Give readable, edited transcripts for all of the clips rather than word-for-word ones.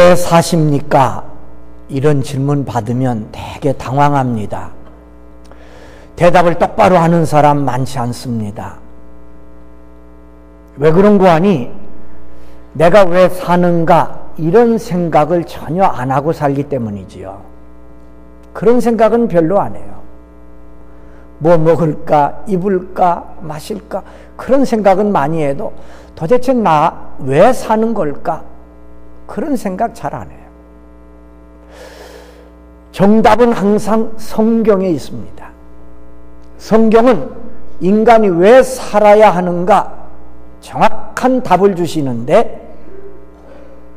왜 사십니까? 이런 질문 받으면 되게 당황합니다. 대답을 똑바로 하는 사람 많지 않습니다. 왜 그런 거 아니? 내가 왜 사는가? 이런 생각을 전혀 안 하고 살기 때문이지요. 그런 생각은 별로 안 해요. 뭐 먹을까, 입을까, 마실까, 그런 생각은 많이 해도 도대체 나 왜 사는 걸까? 그런 생각 잘 안 해요. 정답은 항상 성경에 있습니다. 성경은 인간이 왜 살아야 하는가 정확한 답을 주시는데,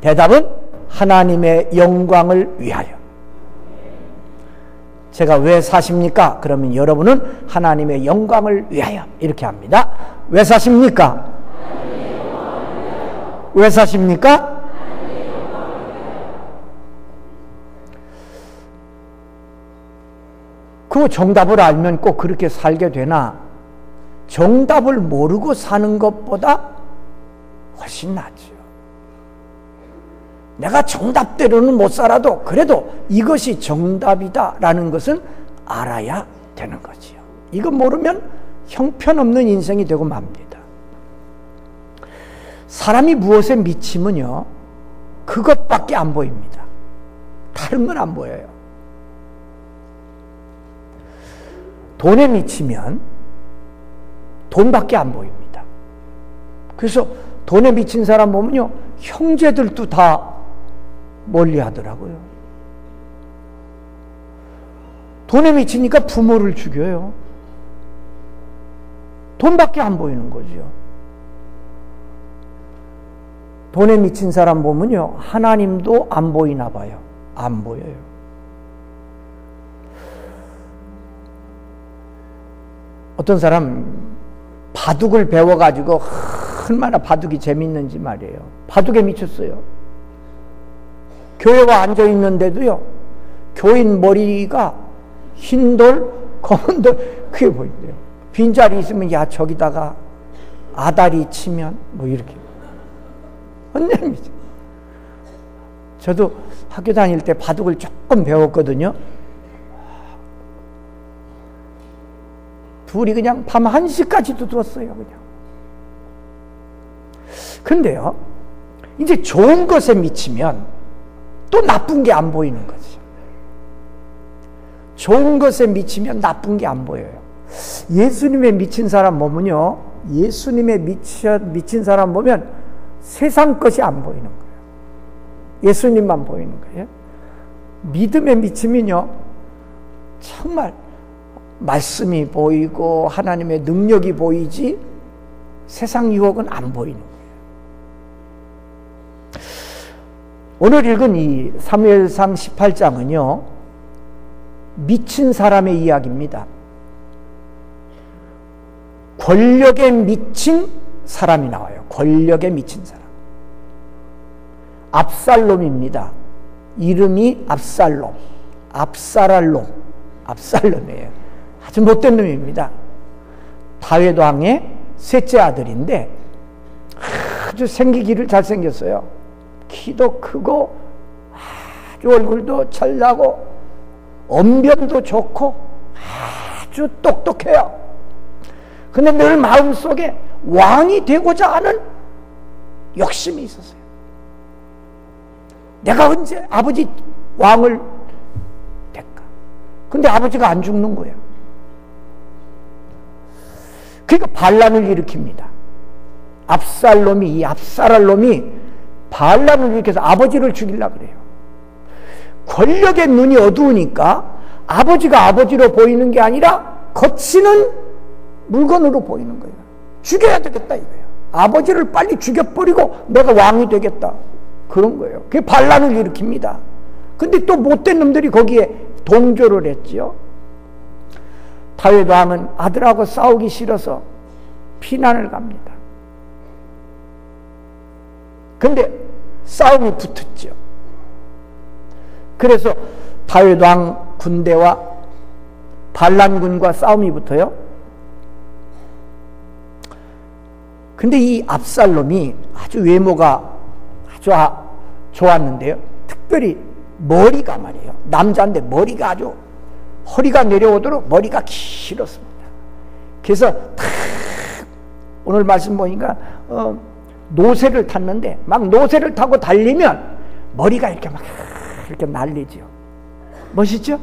대답은 하나님의 영광을 위하여. 제가 왜 사십니까? 그러면 여러분은 하나님의 영광을 위하여 이렇게 합니다. 왜 사십니까? 왜 사십니까? 그 정답을 알면 꼭 그렇게 살게 되나, 정답을 모르고 사는 것보다 훨씬 낫죠. 내가 정답대로는 못 살아도 그래도 이것이 정답이다라는 것은 알아야 되는 거지요. 이거 모르면 형편없는 인생이 되고 맙니다. 사람이 무엇에 미치면요, 그것밖에 안 보입니다. 다른 건 안 보여요. 돈에 미치면 돈밖에 안 보입니다. 그래서 돈에 미친 사람 보면요, 형제들도 다 멀리 하더라고요. 돈에 미치니까 부모를 죽여요. 돈밖에 안 보이는 거죠. 돈에 미친 사람 보면요, 하나님도 안 보이나 봐요. 안 보여요. 어떤 사람 바둑을 배워가지고 얼마나 바둑이 재밌는지 말이에요. 바둑에 미쳤어요. 교회와 앉아있는데도요, 교인 머리가 흰 돌, 검은 돌, 그게 보인대요. 빈자리 있으면, 야, 저기다가 아다리 치면, 뭐 이렇게. 완전 미쳐. 저도 학교 다닐 때 바둑을 조금 배웠거든요. 둘이 그냥 밤 1시까지도 두었어요, 그냥. 근데요, 이제 좋은 것에 미치면 또 나쁜 게 안 보이는 거죠. 좋은 것에 미치면 나쁜 게 안 보여요. 예수님에 미친 사람 보면요, 예수님에 미친 사람 보면 세상 것이 안 보이는 거예요. 예수님만 보이는 거예요. 믿음에 미치면요, 정말 말씀이 보이고 하나님의 능력이 보이지 세상 유혹은 안 보이는 거예요. 오늘 읽은 이 사무엘상 18장은요, 미친 사람의 이야기입니다. 권력에 미친 사람이 나와요. 권력에 미친 사람. 압살롬입니다. 이름이 압살롬. 압살롬이에요. 아주 못된 놈입니다. 다윗 왕의 셋째 아들인데 아주 생기기를 잘생겼어요. 키도 크고 아주 얼굴도 잘나고 언변도 좋고 아주 똑똑해요. 근데 늘 마음속에 왕이 되고자 하는 욕심이 있었어요. 내가 언제 아버지 왕을 될까? 근데 아버지가 안 죽는 거예요. 그러니까 반란을 일으킵니다. 압살롬이 반란을 일으켜서 아버지를 죽이려고 그래요. 권력의 눈이 어두우니까 아버지가 아버지로 보이는 게 아니라 거치는 물건으로 보이는 거예요. 죽여야 되겠다 이거예요. 아버지를 빨리 죽여버리고 내가 왕이 되겠다. 그런 거예요. 그게 반란을 일으킵니다. 근데 또 못된 놈들이 거기에 동조를 했지요. 다윗 왕은 아들하고 싸우기 싫어서 피난을 갑니다. 근데 싸움이 붙었죠. 그래서 다윗 왕 군대와 반란군과 싸움이 붙어요. 근데 이 압살롬이 아주 외모가 아주 좋았는데요. 특별히 머리가 말이에요. 남자인데 머리가 아주 허리가 내려오도록 머리가 길었습니다. 그래서 탁 오늘 말씀 보니까 노새를 탔는데 막 노새를 타고 달리면 머리가 이렇게 막 이렇게 날리죠. 멋있죠?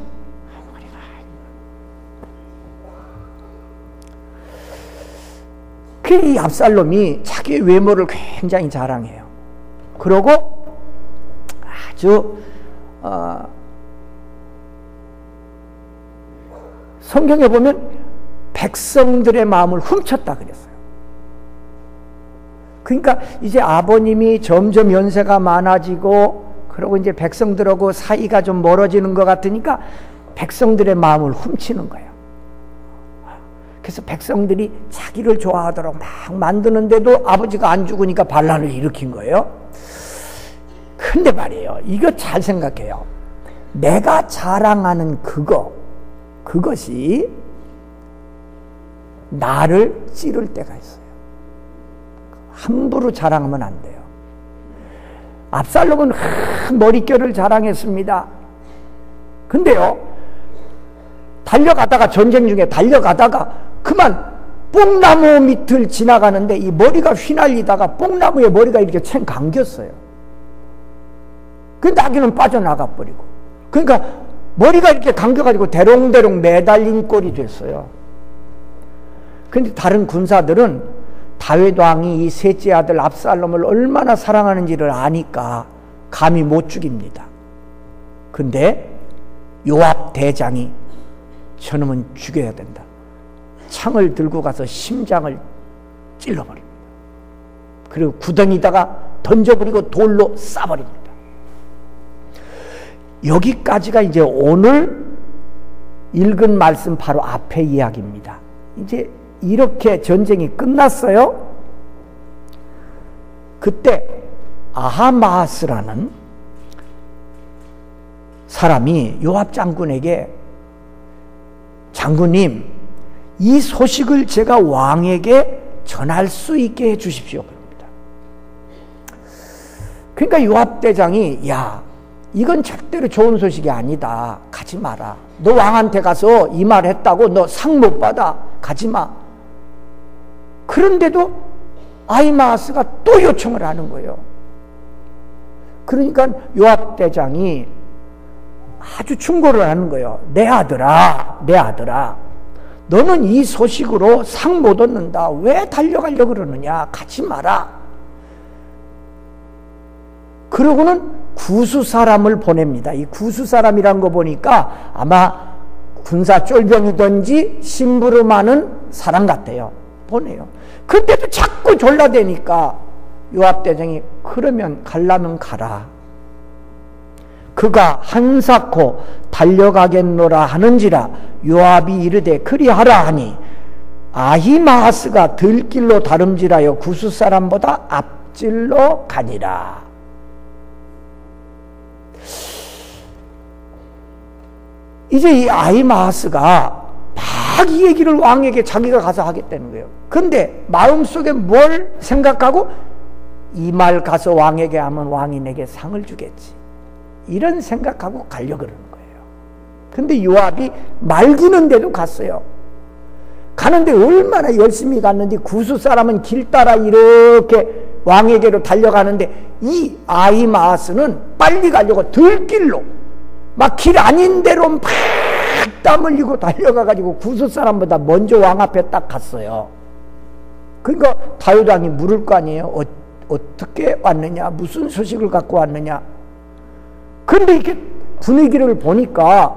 이 압살롬이 자기의 외모를 굉장히 자랑해요. 그러고 아주 성경에 보면 백성들의 마음을 훔쳤다 그랬어요. 그러니까 이제 아버님이 점점 연세가 많아지고 그러고 이제 백성들하고 사이가 좀 멀어지는 것 같으니까 백성들의 마음을 훔치는 거예요. 그래서 백성들이 자기를 좋아하도록 막 만드는데도 아버지가 안 죽으니까 반란을 일으킨 거예요. 근데 말이에요, 이거 잘 생각해요. 내가 자랑하는 그것이 나를 찌를 때가 있어요. 함부로 자랑하면 안 돼요. 압살롬은 머릿결을 자랑했습니다. 근데요, 달려가다가 전쟁 중에 달려가다가 그만 뽕나무 밑을 지나가는데 이 머리가 휘날리다가 뽕나무에 머리가 이렇게 챙 감겼어요. 그 나귀는 빠져나가 버리고, 그러니까 머리가 이렇게 감겨가지고 대롱대롱 매달린 꼴이 됐어요. 그런데 다른 군사들은 다윗 왕이 이 셋째 아들 압살롬을 얼마나 사랑하는지를 아니까 감히 못 죽입니다. 근데 요압 대장이 저놈은 죽여야 된다. 창을 들고 가서 심장을 찔러버립니다. 그리고 구덩이다가 던져버리고 돌로 쏴버립니다. 여기까지가 이제 오늘 읽은 말씀 바로 앞의 이야기입니다. 이제 이렇게 전쟁이 끝났어요. 그때 아하마스라는 사람이 요압 장군에게 장군님, 이 소식을 제가 왕에게 전할 수 있게 해 주십시오. 그럽니다. 그러니까 요압 대장이 야, 이건 절대로 좋은 소식이 아니다. 가지 마라. 너 왕한테 가서 이 말 했다고 너 상 못 받아. 가지 마. 그런데도 아히마아스가 또 요청을 하는 거예요. 그러니까 요압 대장이 아주 충고를 하는 거예요. 내 아들아, 너는 이 소식으로 상 못 얻는다. 왜 달려가려고 그러느냐. 가지 마라. 그러고는 구수 사람을 보냅니다. 이 구수 사람이란 거 보니까 아마 군사 쫄병이든지 심부름하는 사람 같아요. 보내요. 근데도 자꾸 졸라대니까 요압 대장이 그러면 가려면 가라. 그가 한사코 달려가겠노라 하는지라 요압이 이르되 그리하라 하니 아히마아스가 들길로 다름질하여 구수 사람보다 앞질러 가니라. 이제 이 아히마아스가 막 이 얘기를 왕에게 자기가 가서 하겠다는 거예요. 근데 마음속에 뭘 생각하고 이 말 가서 왕에게 하면 왕이 내게 상을 주겠지. 이런 생각하고 가려고 그러는 거예요. 근데 요압이 말기는데도 갔어요. 가는데 얼마나 열심히 갔는데 구수 사람은 길 따라 이렇게 왕에게로 달려가는데 이 아히마아스는 빨리 가려고 들길로 막 길 아닌 데로 막 땀 흘리고 달려가가지고 구수 사람보다 먼저 왕 앞에 딱 갔어요. 그러니까 다윗 왕이 물을 거 아니에요. 어떻게 왔느냐, 무슨 소식을 갖고 왔느냐. 그런데 이렇게 분위기를 보니까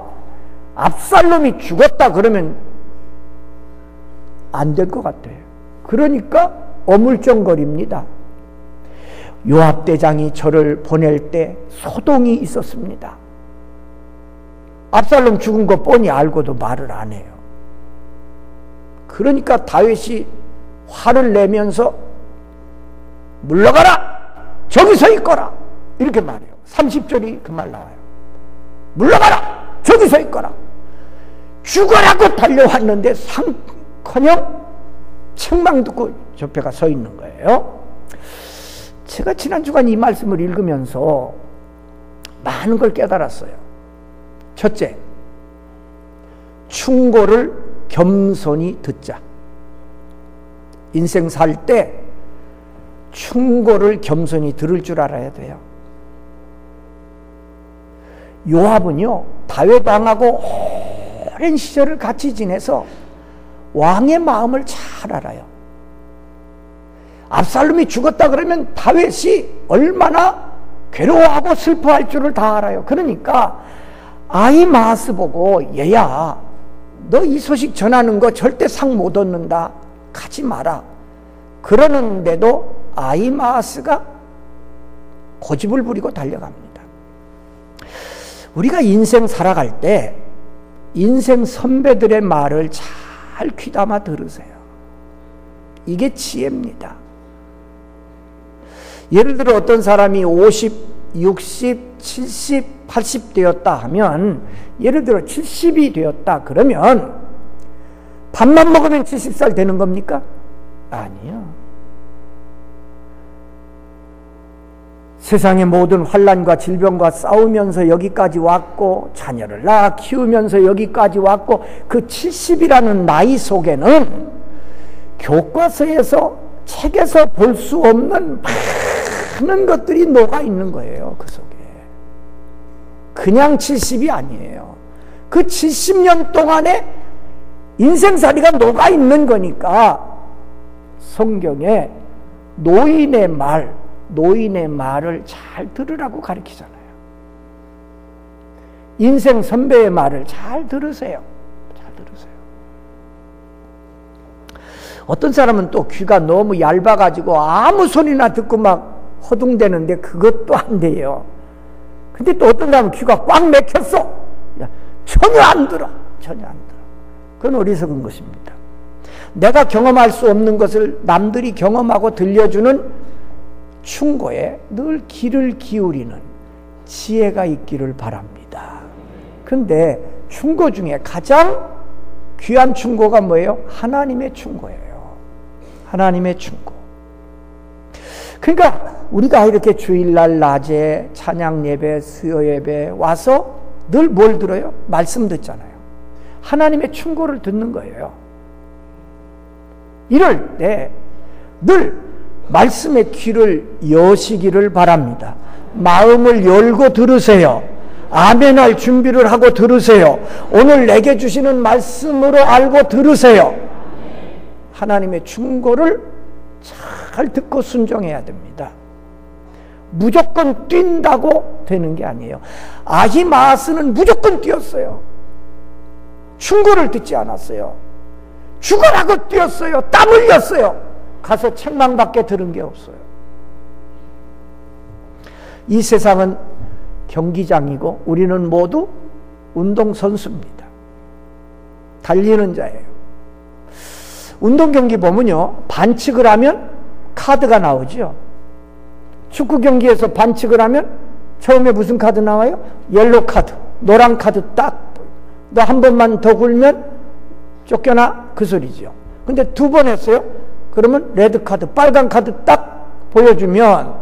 압살롬이 죽었다 그러면 안 될 것 같아요. 그러니까 어물쩡거립니다. 요압 대장이 저를 보낼 때 소동이 있었습니다. 압살롬 죽은 거 뻔히 알고도 말을 안 해요. 그러니까 다윗이 화를 내면서 물러가라! 저기 서 있거라! 이렇게 말해요. 30절이 그 말 나와요. 물러가라! 저기 서 있거라! 죽어라고 달려왔는데 상커녕 책망 듣고 옆에가 서 있는 거예요. 제가 지난 주간 이 말씀을 읽으면서 많은 걸 깨달았어요. 첫째, 충고를 겸손히 듣자. 인생 살 때 충고를 겸손히 들을 줄 알아야 돼요. 요압은요, 다윗 왕하고 오랜 시절을 같이 지내서 왕의 마음을 잘 알아요. 압살롬이 죽었다 그러면 다윗이 얼마나 괴로워하고 슬퍼할 줄을 다 알아요. 그러니까 아히마아스 보고, 얘야, 너 이 소식 전하는 거 절대 상 못 얻는다, 가지 마라. 그러는데도 아히마아스가 고집을 부리고 달려갑니다. 우리가 인생 살아갈 때 인생 선배들의 말을 잘 귀담아 들으세요. 이게 지혜입니다. 예를 들어 어떤 사람이 50, 60, 70, 80 되었다 하면, 예를 들어 70이 되었다 그러면 밥만 먹으면 70살 되는 겁니까? 아니요. 세상의 모든 환난과 질병과 싸우면서 여기까지 왔고, 자녀를 낳아 키우면서 여기까지 왔고, 그 70이라는 나이 속에는 교과서에서, 책에서 볼 수 없는 많은 것들이 녹아 있는 거예요. 그 속에. 그냥 70이 아니에요. 그 70년 동안에 인생살이가 녹아 있는 거니까 성경에 노인의 말을 잘 들으라고 가르치잖아요. 인생 선배의 말을 잘 들으세요. 잘 들으세요. 어떤 사람은 또 귀가 너무 얇아가지고 아무 소리나 듣고 막 허둥대는데 그것도 안 돼요. 근데 또 어떤 사람은 귀가 꽉 막혔어. 전혀 안 들어. 전혀 안 들어. 그건 어리석은 것입니다. 내가 경험할 수 없는 것을 남들이 경험하고 들려주는 충고에 늘 귀를 기울이는 지혜가 있기를 바랍니다. 그런데 충고 중에 가장 귀한 충고가 뭐예요? 하나님의 충고예요. 하나님의 충고. 그러니까 우리가 이렇게 주일날 낮에 찬양 예배, 수요 예배 와서 늘 뭘 들어요? 말씀 듣잖아요. 하나님의 충고를 듣는 거예요. 이럴 때 늘 말씀의 귀를 여시기를 바랍니다. 마음을 열고 들으세요. 아멘할 준비를 하고 들으세요. 오늘 내게 주시는 말씀으로 알고 들으세요. 하나님의 충고를 잘 듣고 순종해야 됩니다. 무조건 뛴다고 되는 게 아니에요. 아히마아스는 무조건 뛰었어요. 충고를 듣지 않았어요. 죽으라고 뛰었어요. 땀 흘렸어요. 가서 책망밖에 들은 게 없어요. 이 세상은 경기장이고 우리는 모두 운동선수입니다. 달리는 자예요. 운동 경기 보면요, 반칙을 하면 카드가 나오죠. 축구 경기에서 반칙을 하면 처음에 무슨 카드 나와요? 옐로 카드, 노란 카드 딱. 너 한 번만 더 굴면 쫓겨나, 그 소리죠. 근데 두 번 했어요? 그러면 레드 카드, 빨간 카드 딱 보여주면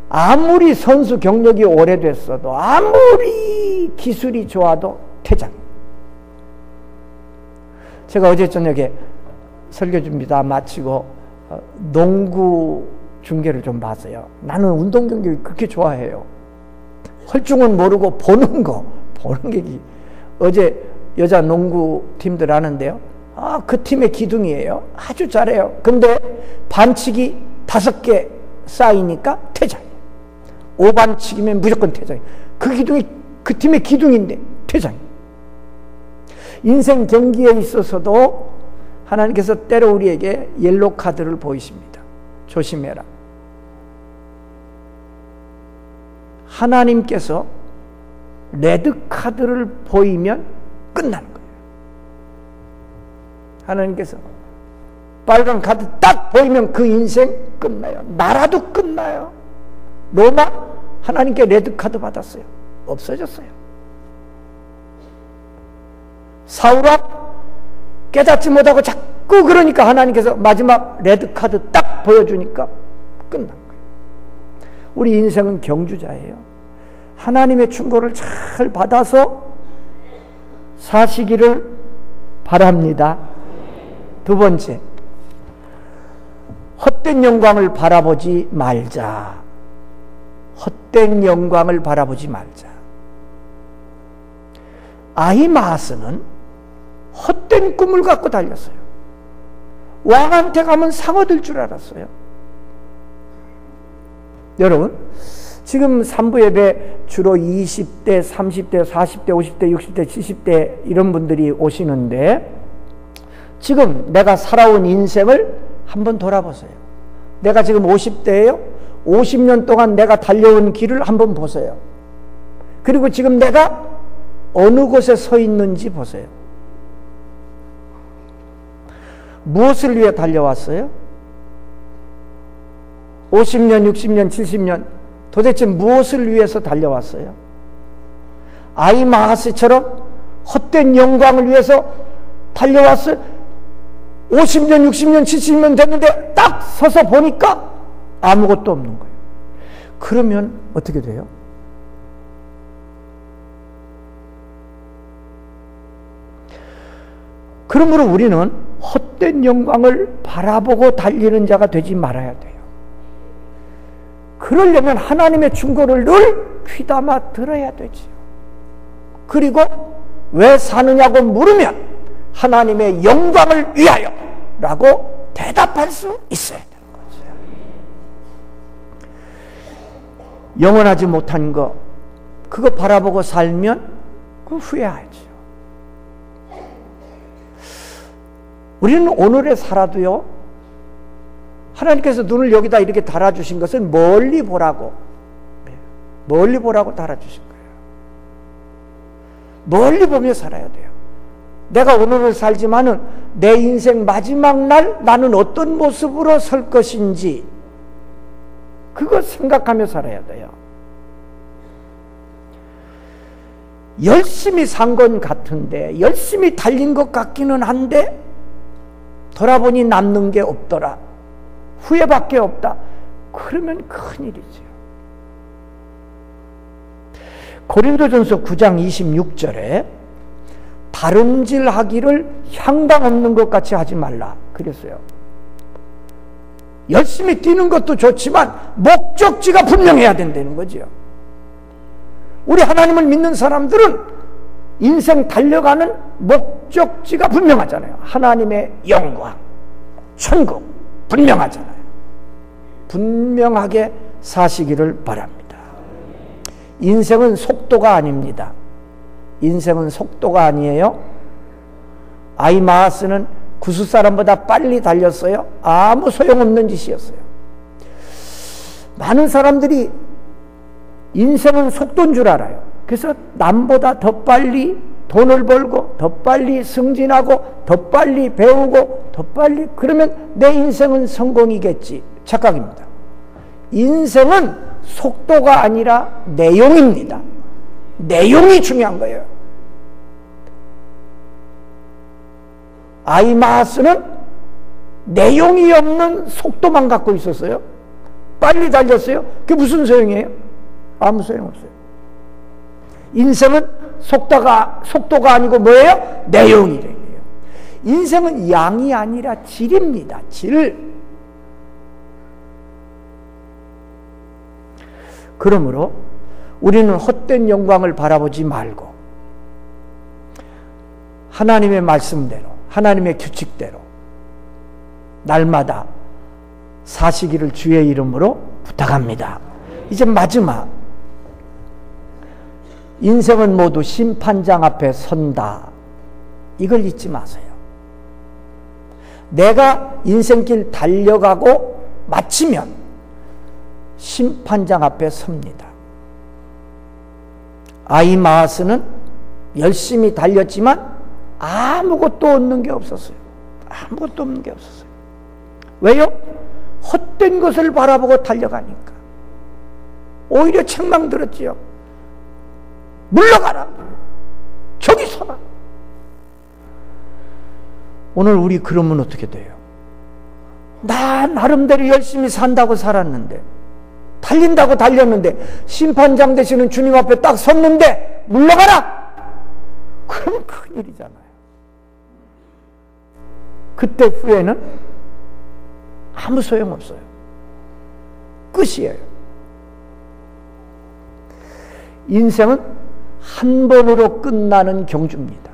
아무리 선수 경력이 오래됐어도, 아무리 기술이 좋아도 퇴장. 제가 어제 저녁에 설교 준비 다 마치고 농구 중계를 좀 봤어요. 나는 운동 경기 그렇게 좋아해요. 할 줄은 모르고 보는 게 어제 여자 농구 팀들 하는데요. 그 팀의 기둥이에요. 아주 잘해요. 근데 반칙이 5개 쌓이니까 퇴장. 5반칙이면 무조건 퇴장. 그 기둥이 그 팀의 기둥인데 퇴장. 인생 경기에 있어서도 하나님께서 때로 우리에게 옐로 카드를 보이십니다. 조심해라. 하나님께서 레드 카드를 보이면 끝나는 거예요. 하나님께서 빨간 카드 딱 보이면 그 인생 끝나요. 나라도 끝나요. 로마 하나님께 레드 카드 받았어요. 없어졌어요. 사울아 깨닫지 못하고 자꾸 그러니까 하나님께서 마지막 레드 카드 딱 보여주니까 끝난 거예요. 우리 인생은 경주자예요. 하나님의 충고를 잘 받아서 사시기를 바랍니다. 두 번째, 헛된 영광을 바라보지 말자. 헛된 영광을 바라보지 말자. 아히마아스는 헛된 꿈을 갖고 달렸어요. 왕한테 가면 상 얻을 줄 알았어요. 여러분, 지금 3부 예배 주로 20대, 30대, 40대, 50대, 60대, 70대 이런 분들이 오시는데, 지금 내가 살아온 인생을 한번 돌아보세요. 내가 지금 50대예요. 50년 동안 내가 달려온 길을 한번 보세요. 그리고 지금 내가 어느 곳에 서 있는지 보세요. 무엇을 위해 달려왔어요? 50년, 60년, 70년 도대체 무엇을 위해서 달려왔어요? 아히마아스처럼 헛된 영광을 위해서 달려왔어요? 50년, 60년, 70년 됐는데 딱 서서 보니까 아무것도 없는 거예요. 그러면 어떻게 돼요? 그러므로 우리는 헛된 영광을 바라보고 달리는 자가 되지 말아야 돼요. 그러려면 하나님의 충고를 늘 귀담아 들어야 되지요. 그리고 왜 사느냐고 물으면 하나님의 영광을 위하여 라고 대답할 수 있어야 되는 거죠. 영원하지 못한 거, 그거 바라보고 살면 그 후회하죠. 우리는 오늘에 살아도요, 하나님께서 눈을 여기다 이렇게 달아주신 것은 멀리 보라고 달아주신 거예요. 멀리 보며 살아야 돼요. 내가 오늘을 살지만은 내 인생 마지막 날 나는 어떤 모습으로 설 것인지 그거 생각하며 살아야 돼요. 열심히 산 건 같은데, 열심히 달린 것 같기는 한데 돌아보니 남는 게 없더라, 후회밖에 없다, 그러면 큰일이죠. 고린도전서 9장 26절에 다름질하기를 향당 없는 것 같이 하지 말라 그랬어요. 열심히 뛰는 것도 좋지만 목적지가 분명해야 된다는 거죠. 우리 하나님을 믿는 사람들은 인생 달려가는 목적지가 분명하잖아요. 하나님의 영광, 천국 분명하잖아요. 분명하게 사시기를 바랍니다. 인생은 속도가 아닙니다. 인생은 속도가 아니에요. 아히마아스는 구스 사람보다 빨리 달렸어요. 아무 소용없는 짓이었어요. 많은 사람들이 인생은 속도인 줄 알아요. 그래서 남보다 더 빨리 돈을 벌고 더 빨리 승진하고 더 빨리 배우고 더 빨리, 그러면 내 인생은 성공이겠지. 착각입니다. 인생은 속도가 아니라 내용입니다. 내용이 중요한 거예요. 아히마아스는 내용이 없는 속도만 갖고 있었어요. 빨리 달렸어요. 그게 무슨 소용이에요? 아무 소용없어요. 인생은 속도가 아니고 뭐예요? 내용이래요. 인생은 양이 아니라 질입니다. 질. 그러므로 우리는 헛된 영광을 바라보지 말고 하나님의 말씀대로, 하나님의 규칙대로 날마다 사시기를 주의 이름으로 부탁합니다. 이제 마지막, 인생은 모두 심판장 앞에 선다. 이걸 잊지 마세요. 내가 인생길 달려가고 마치면 심판장 앞에 섭니다. 아히마아스는 열심히 달렸지만 아무것도 얻는 게 없었어요. 아무것도 없는 게 없었어요. 왜요? 헛된 것을 바라보고 달려가니까. 오히려 책망 들었지요. 물러가라. 저기 서라. 오늘 우리 그러면 어떻게 돼요? 나 나름대로 열심히 산다고 살았는데 달린다고 달렸는데 심판장 되시는 주님 앞에 딱 섰는데 물러가라! 그럼 큰일이잖아요. 그때 후에는 아무 소용없어요. 끝이에요. 인생은 한 번으로 끝나는 경주입니다.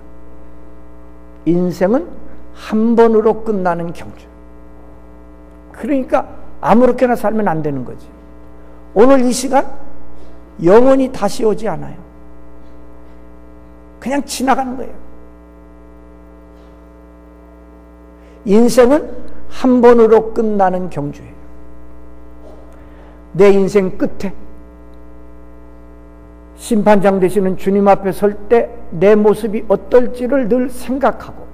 인생은 한 번으로 끝나는 경주. 그러니까 아무렇게나 살면 안 되는 거지. 오늘 이 시간 영원히 다시 오지 않아요. 그냥 지나가는 거예요. 인생은 한 번으로 끝나는 경주예요. 내 인생 끝에 심판장 되시는 주님 앞에 설 때 내 모습이 어떨지를 늘 생각하고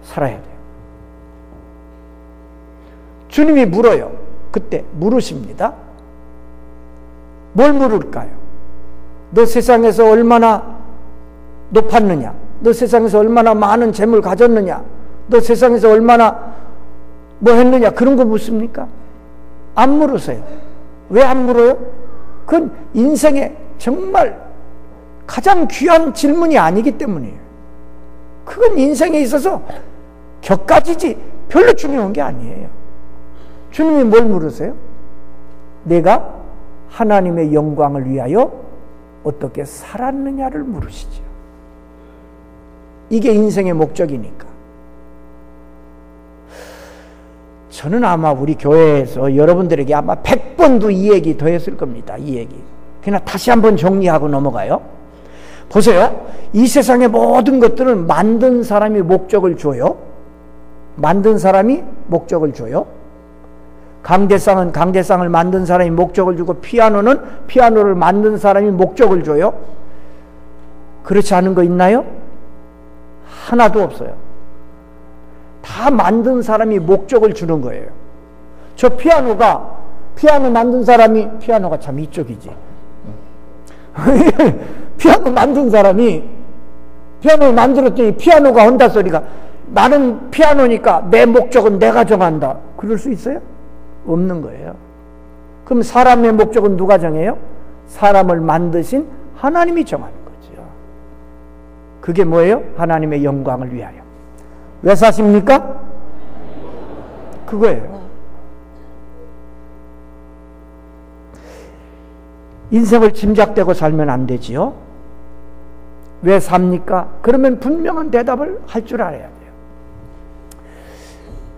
살아야 돼요. 주님이 물어요. 그때 물으십니다. 뭘 물을까요? 너 세상에서 얼마나 높았느냐? 너 세상에서 얼마나 많은 재물 가졌느냐? 너 세상에서 얼마나 뭐 했느냐? 그런 거 묻습니까? 안 물으세요. 왜 안 물어요? 그건 인생에 정말 가장 귀한 질문이 아니기 때문이에요. 그건 인생에 있어서 격가지지 별로 중요한 게 아니에요. 주님이 뭘 물으세요? 내가 하나님의 영광을 위하여 어떻게 살았느냐를 물으시죠. 이게 인생의 목적이니까. 저는 아마 우리 교회에서 여러분들에게 아마 100번도 이 얘기 더 했을 겁니다. 이 얘기. 그냥 다시 한번 정리하고 넘어가요. 보세요. 이 세상의 모든 것들은 만든 사람이 목적을 줘요. 만든 사람이 목적을 줘요. 강대상은 강대상을 만든 사람이 목적을 주고 피아노는 피아노를 만든 사람이 목적을 줘요. 그렇지 않은 거 있나요? 하나도 없어요. 다 만든 사람이 목적을 주는 거예요. 저 피아노 만든 사람이, 피아노가 참 이쪽이지. 피아노 만든 사람이 피아노를 만들었더니 피아노가 한다 소리가 나는 피아노니까 내 목적은 내가 정한다. 그럴 수 있어요? 없는 거예요. 그럼 사람의 목적은 누가 정해요? 사람을 만드신 하나님이 정하는 거죠. 그게 뭐예요? 하나님의 영광을 위하여. 왜 사십니까? 그거예요. 인생을 짐작되고 살면 안 되지요. 왜 삽니까? 그러면 분명한 대답을 할 줄 알아야 돼요.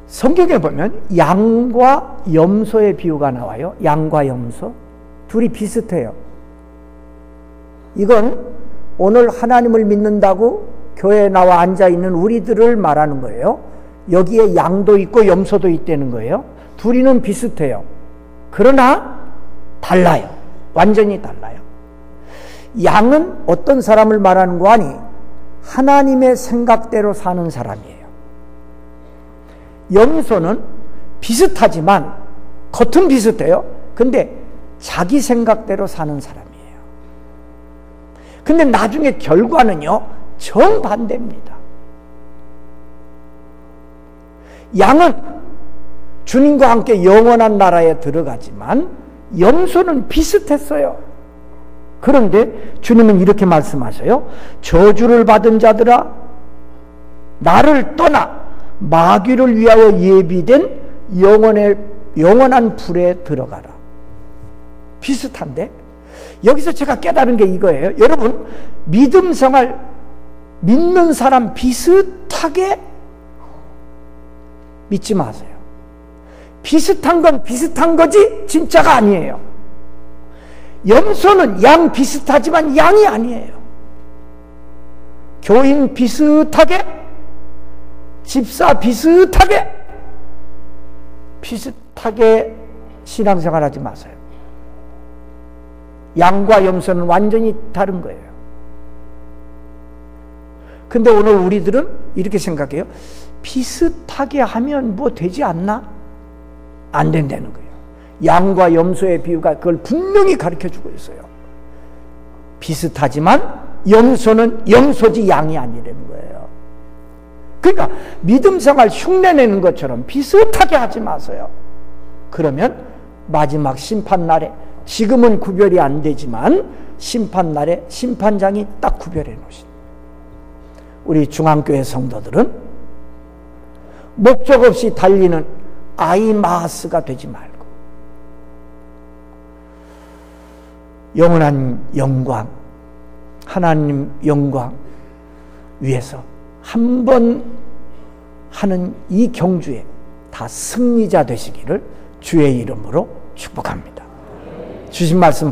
성경에 보면 양과 염소의 비유가 나와요. 양과 염소. 둘이 비슷해요. 이건 오늘 하나님을 믿는다고 교회에 나와 앉아있는 우리들을 말하는 거예요. 여기에 양도 있고 염소도 있다는 거예요. 둘이는 비슷해요. 그러나 달라요. 완전히 달라요. 양은 어떤 사람을 말하는 거 아니? 하나님의 생각대로 사는 사람이에요. 염소는 비슷하지만 겉은 비슷해요. 근데 자기 생각대로 사는 사람이에요. 근데 나중에 결과는요 정반대입니다. 양은 주님과 함께 영원한 나라에 들어가지만 염소는 비슷했어요. 그런데 주님은 이렇게 말씀하셔요. 저주를 받은 자들아 나를 떠나 마귀를 위하여 예비된 영원한 불에 들어가라. 비슷한데 여기서 제가 깨달은 게 이거예요. 여러분 믿음 생활 믿는 사람 비슷하게 믿지 마세요. 비슷한 건 비슷한 거지 진짜가 아니에요. 염소는 양 비슷하지만 양이 아니에요. 교인 비슷하게, 집사 비슷하게 신앙생활 하지 마세요. 양과 염소는 완전히 다른 거예요. 근데 오늘 우리들은 이렇게 생각해요. 비슷하게 하면 뭐 되지 않나? 안 된다는 거예요. 양과 염소의 비유가 그걸 분명히 가르쳐주고 있어요. 비슷하지만 염소는 염소지 양이 아니라는 거예요. 그러니까 믿음 생활 흉내내는 것처럼 비슷하게 하지 마세요. 그러면 마지막 심판날에, 지금은 구별이 안 되지만 심판날에 심판장이 딱 구별해 놓으신, 우리 중앙교회 성도들은 목적 없이 달리는 아이마스가 되지 말고 영원한 영광, 하나님 영광 위해서 한 번 하는 이 경주에 다 승리자 되시기를 주의 이름으로 축복합니다. 주신 말씀